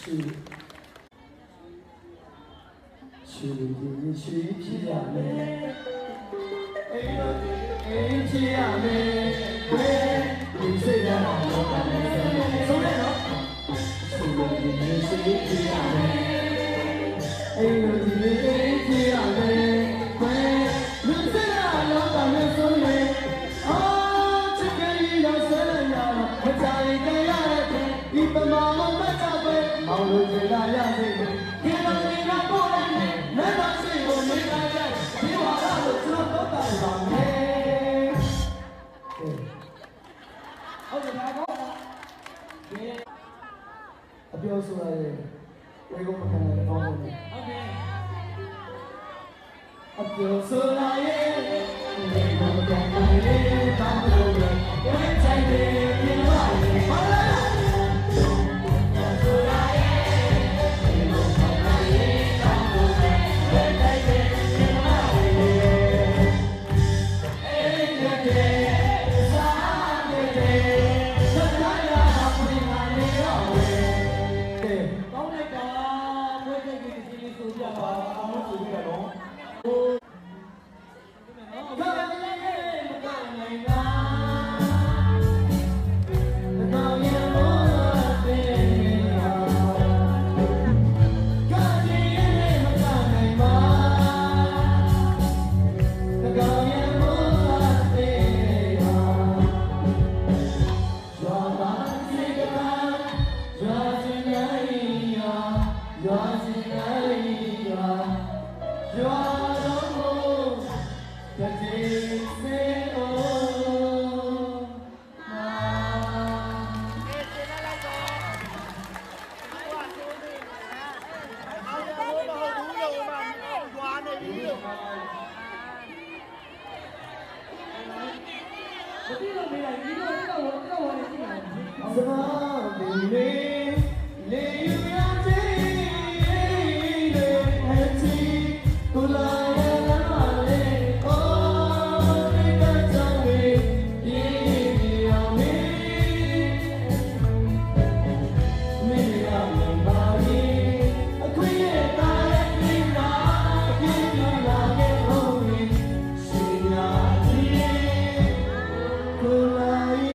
ဖြစ်ရမယ်အိမ်တော်အိမ်ဖြစ်ရမယ်ဘယ်ဒီစိတ်ကတော့ဘာလဲဆုံးရနော်ရှိဖြစ်ရမယ်အိမ်တော်ဒီအိမ်ဖြစ်ရမယ်ဘယ်ဒီစိတ်ကတော့ဘာလဲဆုံးရအော်ချစ်ကြည်လို့ဆန်းရတော့မကြိုင်ကြရတဲ့ဒီပမာမမတ်တာပဲမောင်လို့ကြလာရစေဒီလိုနေတော့ပေါ်တယ်နဲ့တော့ရှိကိုနေကြတယ်ဒီဝါရလို့ကျွန်တော်တော့တာပါမယ်ဟုတ်ကဲ့ပါကောအပြောဆိုရတယ်ဝေကုန်းမခံနိုင်တော့ဘူးဟုတ်ကဲ့အပြောဆိုရရဲ့ဝေကုန်းမခံနိုင်တဲ့တောင်းလို့ဝေးချိုင်တယ်